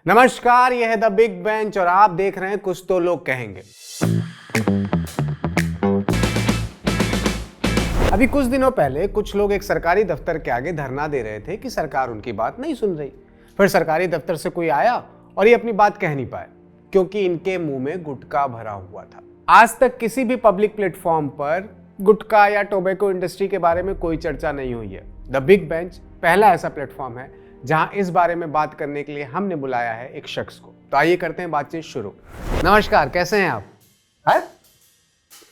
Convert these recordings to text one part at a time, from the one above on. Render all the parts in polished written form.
नमस्कार, यह है द बिग बेंच और आप देख रहे हैं कुछ तो लोग कहेंगे। अभी कुछ दिनों पहले कुछ लोग एक सरकारी दफ्तर के आगे धरना दे रहे थे कि सरकार उनकी बात नहीं सुन रही। फिर सरकारी दफ्तर से कोई आया और ये अपनी बात कह नहीं पाए क्योंकि इनके मुंह में गुटखा भरा हुआ था। आज तक किसी भी पब्लिक प्लेटफॉर्म पर गुटखा या टोबैको इंडस्ट्री के बारे में कोई चर्चा नहीं हुई है। द बिग बेंच पहला ऐसा प्लेटफॉर्म है जहां इस बारे में बात करने के लिए हमने बुलाया है एक शख्स को। तो आइए करते हैं बातचीत शुरू। नमस्कार, कैसे हैं आप? है?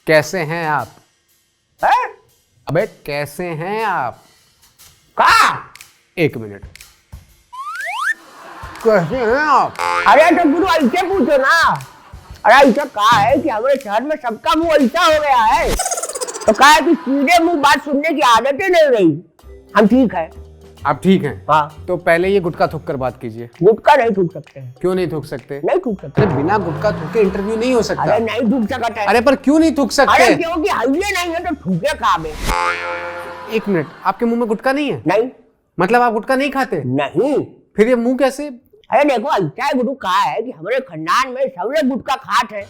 कैसे हैं आप? है? अबे कैसे हैं आप? एक मिनट, कैसे हैं आप? अरे तो गुरु ऐसे पूछो ना। अरे ऐसा कहा है कि हमारे शहर में सबका मुंह ऐसा हो गया है, तो कहा है कि सीधे मुंह बात सुनने की आदत ही नहीं रही। हम ठीक है। आप ठीक हैं? हाँ। तो पहले ये गुटखा थूक कर बात कीजिए। गुटखा नहीं थूक सकते हैं। क्यों नहीं थूक सकते? नहीं थूक सकते। अरे बिना गुटखा थूके इंटरव्यू नहीं हो सकता। अरे नहीं थूक सकते है। अरे पर क्यों नहीं थूक सकते? अरे क्योंकि हाईवे नहीं है तो थूके कहाँ में। एक मिनट, आपके मुंह में गुटखा नहीं है? नहीं। मतलब आप गुटखा नहीं खाते? नहीं। फिर ये मुंह कैसे? अरे देखो ऐसा है, गुरु कहा है कि हमारे खानदान में सब लोग गुटखा खाते हैं,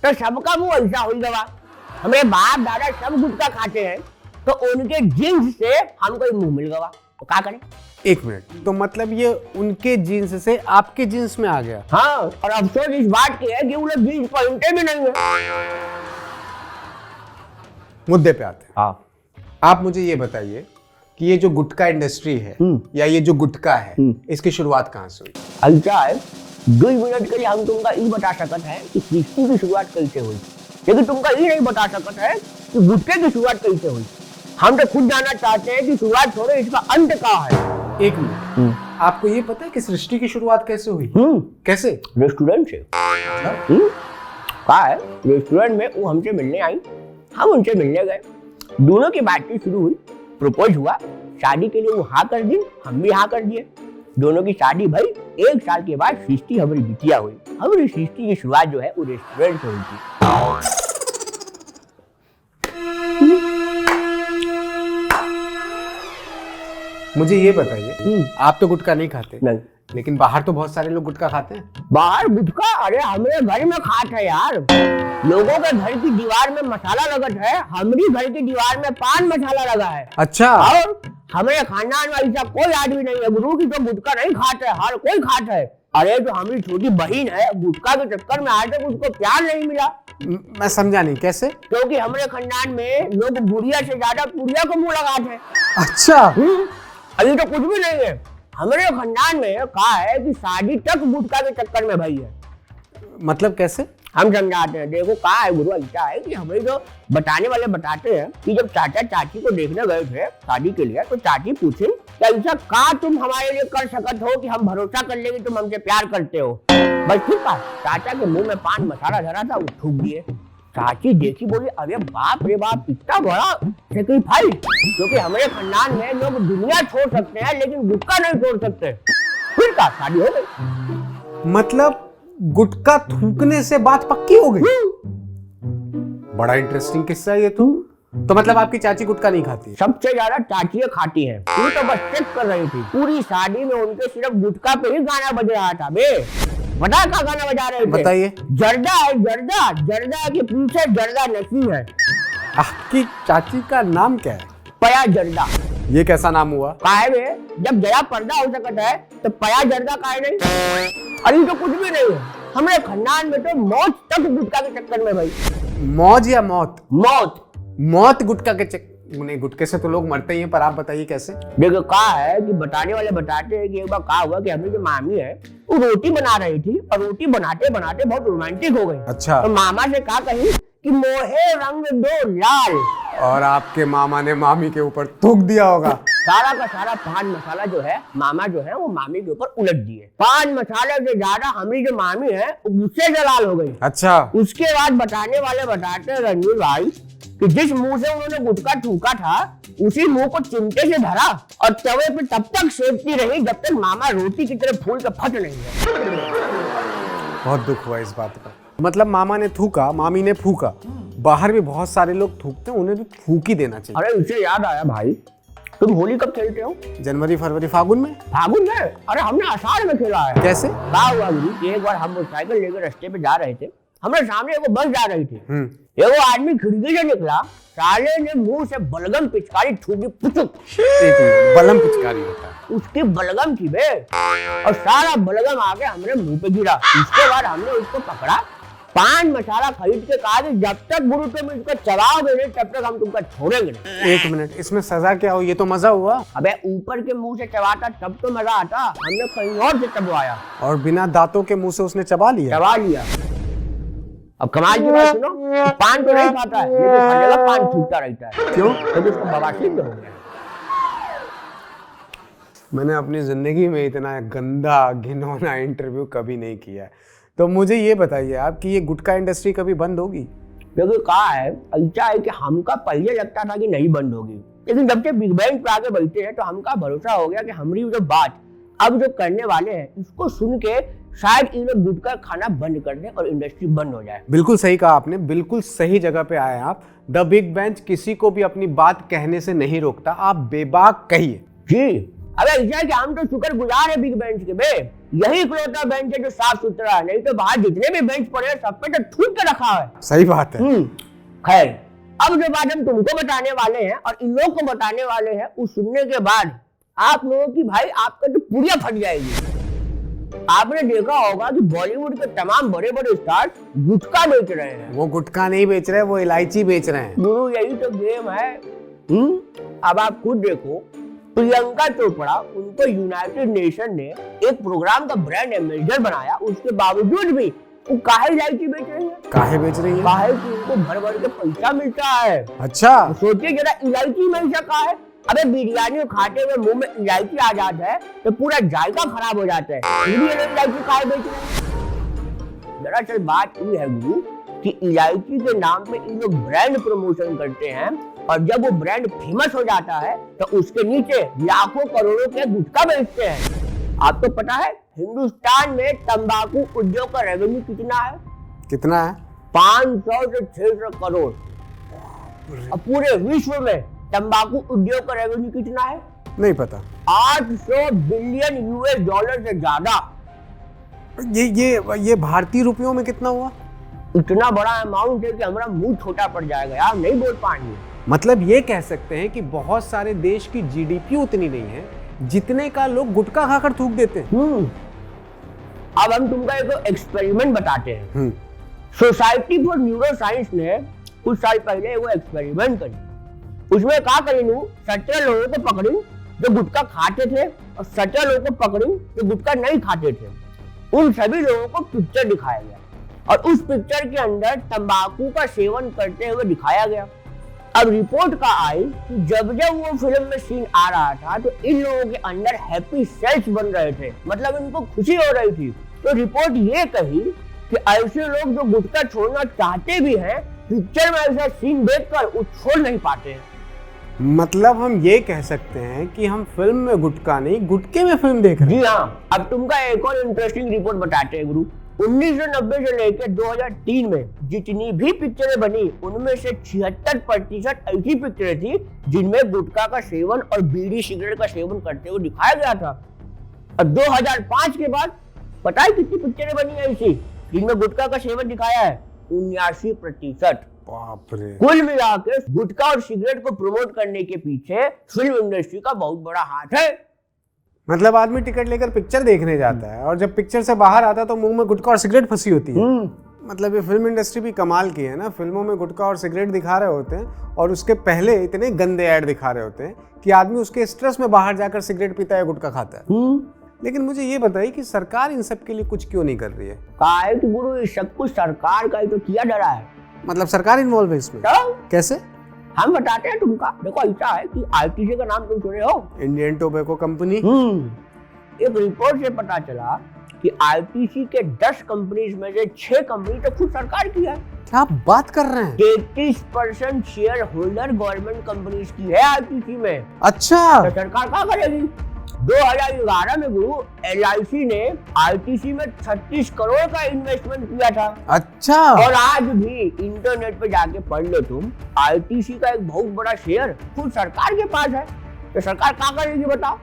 तो सबका मुंह ऐसा हो गया। हमारे बाप दादा सब गुटखा खाते हैं, तो उनके जीन्स से हमको ये मुंह मिल गया, तो क्या करें? एक मिनट, तो मतलब ये उनके जीन्स से आपके जीन्स में आ गया? हाँ, और अफसोस इस बात की है कि वो लोग जीन्स पहनते भी नहीं है। मुद्दे पे आते हैं। हाँ। आप मुझे ये बताइए कि ये जो गुटखा इंडस्ट्री है या ये जो गुटखा है, इसकी शुरुआत कहाँ से हुई? ऐसा है, 2 मिनट के लिए हम तुमका ये बता सकते हैं कि सृष्टि की शुरुआत कैसे हुई, लेकिन तुमका ये नहीं बता सकते हैं कि गुटखे की शुरुआत कैसे हुई। हम तो खुद जानना चाहते हैं कि शुरुआत छोड़ो, इसका अंत कहाँ है। एक मिनट, आपको ये पता है कि सृष्टि की शुरुआत कैसे हुई? कैसे? रेस्टोरेंट से। कहा है रेस्टोरेंट में वो हमसे मिलने आई, हम उनसे मिलने गए, दोनों की बातचीत शुरू हुई, प्रपोज हुआ, शादी के लिए वो हाँ कर दी, हम भी हाँ कर दिए। दोनों की शादी भई, 1 साल के बाद सृष्टि हमारी बिटिया हुई। हमारी सृष्टि की शुरुआत जो है वो रेस्टोरेंट से हुई थी। मुझे ये बताइए, आप तो गुटखा नहीं खाते? नहीं। लेकिन बाहर तो बहुत सारे लोग गुटखा खाते हैं। बाहर गुटखा? अरे हमारे घर में खाते है यार। लोगों के घर की दीवार में मसाला लगत है, हमारी घर की दीवार में पान मसाला लगा है। अच्छा। और हमारे खानदान में ऐसा कोई आदमी नहीं है गुरु की तो गुटखा नहीं खाते, हर कोई खाता है। अरे जो हमारी छोटी बहन है, गुटखा के चक्कर में आज तक उसको प्यार नहीं मिला। मैं समझा नहीं, कैसे? क्योंकि हमारे खानदान में लोग बुढ़िया से ज्यादा पुड़िया को मुंह लगाते हैं। अच्छा। अभी तो कुछ भी नहीं है। हमारे खानदान में कहा है कि शादी तक गुटखा के चक्कर में भाई है। मतलब कैसे? हम समझाते हैं। देखो कहा है गुरु, ऐसा है कि हमें जो बताने वाले बताते हैं कि जब चाचा चाची को देखने गए थे शादी के लिए, तो चाची पूछी कि ऐसा कहा तुम हमारे लिए कर सकते हो कि हम भरोसा कर लेंगे तुम हमसे प्यार करते हो। बस ठीक है, चाचा के मुंह में पान मसाला धरा था, वो थूक दिए। चाची देखी, बोली अरे बाप रे बाप, इतना बड़ा सेक्रीफाइस। क्योंकि हमारे खानदान में लोग दुनिया छोड़ सकते हैं लेकिन गुटखा नहीं छोड़ सकते। फिर का शादी हो गई। मतलब गुटखा थूकने से बात पक्की हो गई? बड़ा इंटरेस्टिंग किस्सा है ये तो मतलब आपकी चाची गुटखा नहीं खाती? सबसे ज्यादा चाचियां खाती हैं। तू तो बस चेक कर रही थी, पूरी शादी में उनके सिर्फ गुटखा पे ही गाना बज रहा था। बे बता का गाना बजा रहे थे? बताइए। जर्दा है जर्दा, जर्दा के पीछे जर्दा नसी है। आपकी चाची का नाम क्या है? पया जर्दा। ये कैसा नाम हुआ? काहे में जब जया पर्दा हो सकता है तो पया जर्दा काहे नहीं? अरे तो कुछ भी नहीं है। हमारे खानदान में तो मौत तक गुटखा के चक्कर में भाई। मौज या मौत? मौत। मौत गुटखा के चक्कर नहीं, गुटखे से तो लोग मरते ही हैं, पर आप बताइए कैसे? देखो कहा है कि बताने वाले बताते हैं कि एक बार कहा हुआ कि हमारी जो मामी है वो रोटी बना रही थी और रोटी बनाते बनाते बहुत रोमांटिक हो गई। अच्छा। तो मामा से कहा कहीं कि मोहे रंग दो लाल, और आपके मामा ने मामी के ऊपर थूक दिया होगा। सारा का सारा पान मसाला जो है मामा जो है वो मामी के ऊपर उलट दिए। पान मसाले से ज्यादा हमारी जो मामी है वो गुस्से से लाल हो गई। अच्छा। उसके बाद बताने वाले बताते हैं रणवीर भाई कि जिस मुंह से उन्होंने गुटखा थूका था उसी मुंह को चिमटे से धरा और तवे पे तब तक सेकती रही जब तक मामा रोटी की तरह फूल के फट नहीं है। बहुत दुख हुआ इस बात का। मतलब मामा ने थूका, मामी ने फूका। बाहर भी बहुत सारे लोग थूकते हैं, उन्हें भी फूक ही देना चाहिए। अरे उसे याद आया भाई, तुम होली कब खेलते हो? जनवरी फरवरी फागुन में। फागुन में? अरे हमने आषाढ़ में खेला है। कैसे? क्या हुआ गुरु कि एक बार हम मोटरसाइकिल लेकर रास्ते पे जा रहे थे, हमारे सामने एगो बस जा रही थी। एगो आदमी खिड़की से निकला, साले ने मुंह से बलगम पिचकारी ठूकी, पुचुक। बलम पिचकारी होता है। उसकी बलगम थी बे, और सारा बलगम आके हमारे मुंह पे गिरा। उसके बाद हमने उसको पकड़ा, पान मसाला खरीद के कहा कि जब तक गुरु तुम इसको चबाओगे नहीं तब तक हम तुमको छोड़ेंगे नहीं। एक मिनट, इसमें सजा क्या हो? ये तो मजा हुआ। अबे ऊपर के मुंह से चबाता तब तो मजा आता, हमने कहीं और से चबवाया। और बिना दांतों के मुंह से उसने चबा लिया। अब कमाल की बात सुनो, पान तो नहीं खाता है, लेकिन हर जगह पान थूकता रहता है। क्यों? क्योंकि उसको बवासीर हो गया। मैंने अपनी जिंदगी में इतना गंदा घिनौना इंटरव्यू कभी नहीं किया है। तो मुझे ये बताइए आप कि ये गुटखा इंडस्ट्री कभी बंद होगी? क्योंकि कहा है, ऐसा है कि हमका पहले लगता था कि नहीं बंद होगी, लेकिन जब से बिग बैंग पे आगे बैठे हैं तो हमका भरोसा हो गया कि हमारी जो बात अब जो करने वाले हैं इसको सुन के शायद इन लोग गुटखा खाना बंद कर दें और इंडस्ट्री बंद हो जाए। बिल्कुल सही कहा आपने, बिल्कुल सही जगह पे आए आप। द बिग बेंच किसी को भी अपनी बात कहने से नहीं रोकता, आप बेबाक कहिए। जी, अबे ऐसा है कि हम तो शुक्रगुजार है बिग बेंच के बे, यही इकलौता बेंच है जो साफ सुथरा है, नहीं तो बाहर जितने भी बेंच पड़े हैं सब पे तो थूक के रखा है। सही बात है। खैर, अब जो बात हम तुमको बताने वाले हैं और इन लोगों को बताने वाले हैं, उस सुनने के बाद आप लोगों की भाई आपका तो पुड़िया फट जाएगी। आपने देखा होगा कि बॉलीवुड के तमाम बड़े बड़े स्टार गुटखा बेच रहे हैं। वो गुटखा नहीं बेच रहे, वो इलायची बेच रहे हैं। गुरु यही तो गेम है। अब आप खुद देखो, प्रियंका चोपड़ा, उनको यूनाइटेड नेशन ने एक प्रोग्राम का ब्रांड एम्बेसडर बनाया, उसके बावजूद भी वो काहे इलायची बेच रही है? काहे बेच रही है? काहे कि उनको भर भर के पैसा मिलता है। अच्छा, तो सोचिए जरा, इलायची में ऐसा का है? अबे बिरयानी खाते हुए मुंह में इलायची आ जाता है तो पूरा जायका खराब हो जाता है, इलायची काहे बेच रहे हैं? दरअसल बात ये है गुरु कि इलायची के नाम पे इन लोग ब्रांड प्रमोशन करते हैं, और जब वो ब्रांड फेमस हो जाता है तो उसके नीचे लाखों करोड़ों के गुटखा बेचते हैं। आपको पता है हिंदुस्तान में तंबाकू उद्योग का रेवेन्यू कितना है? कितना है? 500 से 600 करोड़। और पूरे विश्व में तंबाकू उद्योग का रेवेन्यू कितना है? नहीं पता। 800 बिलियन यूएस डॉलर से ज्यादा। ये भारतीय रुपयों में कितना हुआ? इतना बड़ा अमाउंट है कि हमारा मुंह छोटा पड़ जाएगा यार, नहीं बोल पाएंगे। मतलब ये कह सकते हैं कि बहुत सारे देश की जीडीपी उतनी नहीं है जितने का लोग गुटखा खाकर थूक देते हैं। अब हम तुमको एक एक्सपेरिमेंट बताते हैं। सोसाइटी फॉर न्यूरो साइंस ने कुछ साल पहले वो एक्सपेरिमेंट करी। उसमें क्या करी, 17 लोगों को पकड़ी जो गुटखा खाते थे और 17 लोगों को पकड़ी जो गुटखा नहीं खाते थे। उन सभी लोगों को पिक्चर दिखाया गया और उस पिक्चर के अंदर तंबाकू का सेवन करते हुए दिखाया गया। अब रिपोर्ट का आई कि जब जब वो फिल्म में सीन आ रहा था तो इन लोगों के अंदर हैप्पी सेल्स बन रहे थे, मतलब इनको खुशी हो रही थी। तो रिपोर्ट ये कही कि ऐसे लोग जो गुटखा छोड़ना चाहते भी हैं, पिक्चर में ऐसा सीन देखकर वो छोड़ नहीं पाते हैं। मतलब हम ये कह सकते हैं कि हम फिल्म में गुटखा नहीं, गुटके में फिल्म देख रहे हैं। जी हाँ। अब तुमका एक और इंटरेस्टिंग रिपोर्ट बताते हैं गुरु। 1990 से लेकर 2003 में जितनी भी पिक्चरें बनी उनमें से 76% ऐसी पिक्चरें थी जिनमें गुटखा का सेवन और बीड़ी सिगरेट का सेवन करते हुए दिखाया गया था। और 2005 के बाद पता है कितनी पिक्चरें बनी ऐसी जिनमें गुटखा का सेवन दिखाया है? 79%। बाप रे। कुल मिलाकर गुटखा और सिगरेट को प्रमोट करने के पीछे फिल्म इंडस्ट्री का बहुत बड़ा हाथ है। मतलब आदमी टिकट लेकर पिक्चर देखने जाता है और जब पिक्चर से बाहर आता है तो मुंह में गुटखा और सिगरेट फंसी होती है। मतलब ये फिल्म इंडस्ट्री भी कमाल की है ना, फिल्मों में गुटखा और सिगरेट दिखा रहे होते हैं और उसके पहले इतने गंदे ऐड दिखा रहे होते हैं कि आदमी उसके स्ट्रेस में बाहर जाकर सिगरेट पीता है, गुटखा खाता है। लेकिन मुझे ये बताइए कि सरकार इन सब के लिए कुछ क्यों नहीं कर रही है? कहा है कि गुरु ये सब कुछ सरकार का ही तो किया जा रहा है। मतलब सरकार इन्वॉल्व है इसमें? तो कैसे? हम बताते हैं तुमका। देखो ऐसा है कि आईटीसी का नाम तुम सुने हो? Indian tobacco company. एक रिपोर्ट से पता चला कि आईटीसी के 10 कंपनीज में से 6 कंपनी तो खुद सरकार की है। क्या आप बात कर रहे हैं? 33% शेयर होल्डर गवर्नमेंट कंपनीज की है आईटीसी में। अच्छा, तो सरकार क्या करेगी? 2011 में गुरु एलआईसी ने आईटीसी में 36 करोड़ का इन्वेस्टमेंट किया था। अच्छा। और आज भी इंटरनेट पे जाके पढ़ लो तुम, आईटीसी का एक बहुत बड़ा शेयर खुद सरकार के पास है। तो सरकार क्या करेगी बताओ?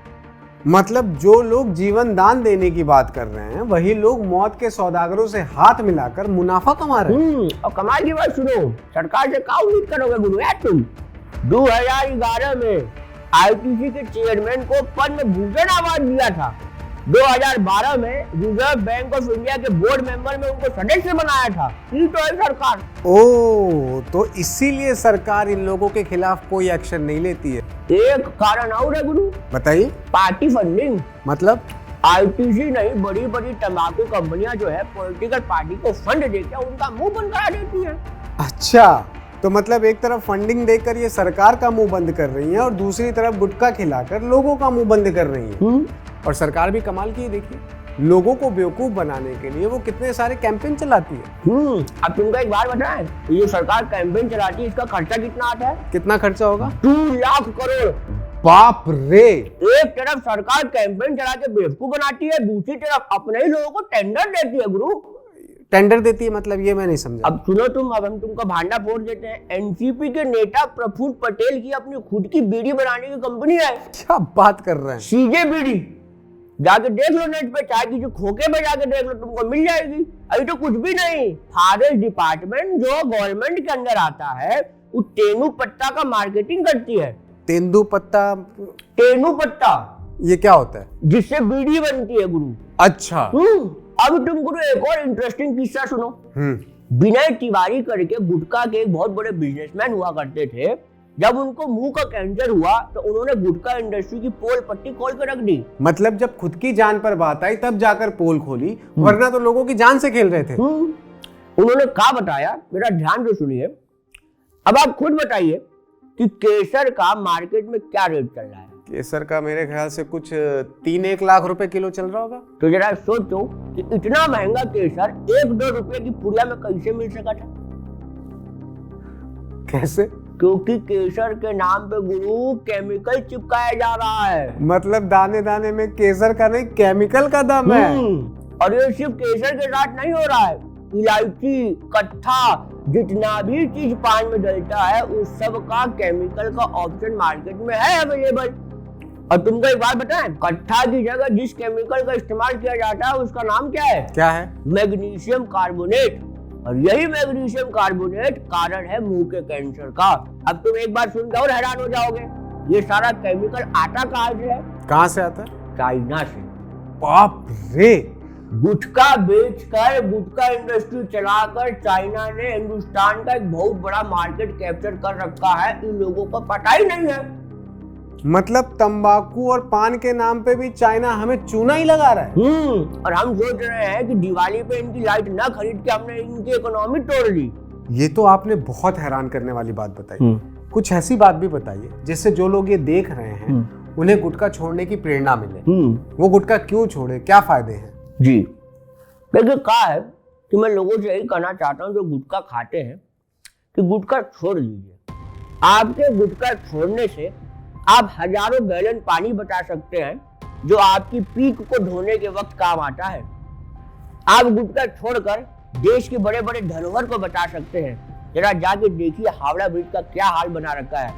मतलब जो लोग जीवन दान देने की बात कर रहे हैं वही लोग मौत के सौदागरों से हाथ मिलाकर मुनाफा कमा रहे हैं। और कमाल की बात सुनो, सरकार से क्या उम्मीद करोगे गुरु यार तुम? 2011 में आईटीसी के चेयरमैन को पद्म भूषण अवार्ड दिया था। 2012 में रिजर्व बैंक ऑफ इंडिया के बोर्ड मेंबर में उनको सदस्य बनाया था। ये तो है सरकार। ओ, तो इसीलिए सरकार इन लोगों के खिलाफ कोई एक्शन नहीं लेती है। एक कारण और है गुरु, बताइए। Party funding. मतलब आईटीसी नहीं, बड़ी बड़ी तंबाकू कंपनियां जो है पॉलिटिकल पार्टी को फंड देकर उनका मुंह बंद करा देती है। अच्छा, तो मतलब एक तरफ फंडिंग देकर ये सरकार का मुंह बंद कर रही है और दूसरी तरफ गुटखा खिलाकर लोगों का मुंह बंद कर रही है। और सरकार भी कमाल की है, देखिए लोगों को बेवकूफ बनाने के लिए वो कितने सारे कैंपेन चलाती है। अब तुमको एक बात बताएं, ये सरकार कैंपेन चलाती है, इसका खर्चा कितना आता है? कितना खर्चा होगा? 2 लाख करोड़। बाप रे! एक तरफ सरकार कैंपेन चला के बेवकूफ बनाती है, दूसरी तरफ अपने ही लोगों को टेंडर देती है गुरु। टेंडर देती है मतलब ये मैं नहीं समझा। अब सुनो तुम, अब हम तुमको भांडा फोड़ देते हैं। एनसीपी के नेता प्रफुल्ल पटेल की अपनी खुद की बीड़ी बनाने की कंपनी है। क्या बात कर रहे हैं? सीजे बीड़ी, जाके देख लो नेट पे, चाहे किसी खोखे पे जाके देख लो, तुमको मिल जाएगी। अभी तो कुछ भी नहीं, फॉरेस्ट डिपार्टमेंट जो गवर्नमेंट के अंदर आता है वो तेनू पत्ता का मार्केटिंग करती है। तेंदू पत्ता? तेनू पत्ता ये क्या होता है? जिससे बीड़ी बनती है गुरु। अच्छा। अब तुम गुरु एक और इंटरेस्टिंग किस्सा सुनो। विनय तिवारी करके गुटखा के एक बहुत बड़े बिजनेसमैन हुआ करते थे। जब उनको मुंह का कैंसर हुआ तो उन्होंने गुटखा इंडस्ट्री की पोल पट्टी खोल कर रख दी। मतलब जब खुद की जान पर बात आई तब जाकर पोल खोली, वरना तो लोगों की जान से खेल रहे थे। उन्होंने क्या बताया, मेरा ध्यान से सुनिए। अब आप खुद बताइए कि केसर का मार्केट में क्या रेट चल रहा है? केसर का मेरे ख्याल से कुछ 3-1 लाख रुपए किलो चल रहा होगा। तो जरा सोचो कि इतना महंगा केसर 1-2 रुपए की पुड़िया में कैसे मिल सका था? कैसे? क्योंकि केसर के नाम पे गुरु केमिकल चिपकाया जा रहा है। मतलब दाने दाने में केसर का नहीं, केमिकल का दम है। और ये सिर्फ केसर के साथ नहीं हो रहा है, इलायची, कट्ठा, जितना भी चीज पान में डलता है उस सब का केमिकल का ऑप्शन मार्केट में है अवेलेबल। और तुमको एक बात बताएं, कट्ठा की जगह जिस केमिकल का इस्तेमाल किया जाता है उसका नाम क्या है? क्या है? Magnesium carbonate. और यही मैग्नीशियम कार्बोनेट कारण है मुंह के कैंसर का। अब तुम एक बार सुनकर और हैरान हो जाओगे, ये सारा केमिकल आता कहाँ से है? कहाँ से आता है? चाइना से। बाप रे! गुटखा बेचकर, गुटखा इंडस्ट्री चलाकर चाइना ने हिंदुस्तान का एक बहुत बड़ा मार्केट कैप्चर कर रखा है। इन लोगों को पता ही नहीं है। मतलब तंबाकू और पान के नाम पे भी चाइना हमें चूना ही लगा रहा है। और हम सोच रहे हैं कि दिवाली पे इनकी लाइट ना खरीद के हमने इनकी इकोनॉमी तोड़ ली। ये तो आपने बहुत हैरान करने वाली बात बताई। कुछ ऐसी बात भी बताइए जिससे जो लोग ये देख रहे हैं उन्हें गुटखा छोड़ने की प्रेरणा मिले। वो गुटखा क्यों छोड़े, क्या फायदे हैं? जी देखिए, क्या है कि मैं लोगों से यही कहना चाहता हूँ जो गुटखा खाते हैं कि गुटखा छोड़ दीजिए। आपके गुटखा छोड़ने से आप हजारों गैलन पानी बचा सकते हैं जो आपकी पीक को धोने के वक्त काम आता है। आप गुटखा छोड़कर देश के बड़े बड़े धरोहर को बचा सकते हैं। जरा जाके देखिए हावड़ा ब्रिज का क्या हाल बना रखा है।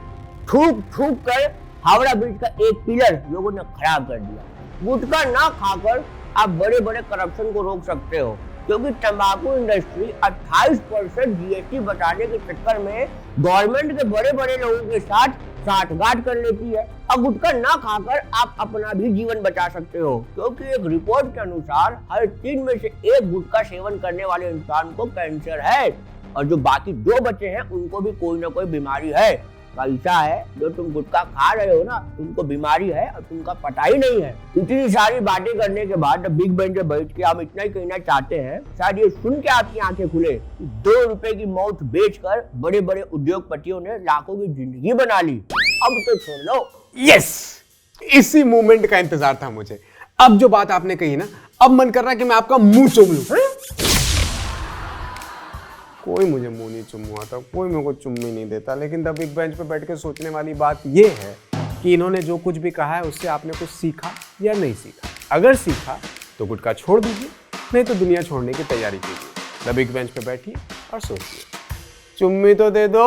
थूक थूक कर हावड़ा ब्रिज का एक पिलर लोगों ने खराब कर दिया। गुटखा ना खाकर आप बड़े बड़े करप्शन को रोक सकते हो, क्योंकि तंबाकू इंडस्ट्री 28% जीएसटी बचाने के चक्कर में गवर्नमेंट के बड़े बड़े लोगों के साथ साठगांठ कर लेती है। और गुटखा ना खाकर आप अपना भी जीवन बचा सकते हो, क्योंकि एक रिपोर्ट के अनुसार हर 3 में से 1 गुटखा सेवन करने वाले इंसान को कैंसर है, और जो बाकी 2 बचे हैं उनको भी कोई ना कोई बीमारी है। ऐसा है जो तुम गुटखा खा रहे हो ना, तुमको बीमारी है और तुमका पता ही नहीं है। इतनी सारी बातें करने के बाद बिग बेंच पे बैठ के हम इतना ही कहना चाहते हैं, शायद ये सुन के आपकी आंखें खुले। 2 रुपए की मौत बेचकर बड़े बड़े उद्योगपतियों ने लाखों की जिंदगी बना ली। अब तो छोड़ लो। यस, इसी मोमेंट का इंतजार था मुझे। अब जो बात आपने कही ना, अब मन कर रहा है कि मैं आपका मुंह चूम लूं। कोई मुझे मुंह नहीं चुमवाता, कोई मेरे को चुम्मी नहीं देता। लेकिन द बिग बेंच पे बैठ के सोचने वाली बात ये है कि इन्होंने जो कुछ भी कहा है उससे आपने कुछ सीखा या नहीं सीखा। अगर सीखा तो गुटखा छोड़ दीजिए, नहीं तो दुनिया छोड़ने की तैयारी कीजिए। द बिग बेंच पे बैठिए और सोचिए। चुम्मी तो दे दो।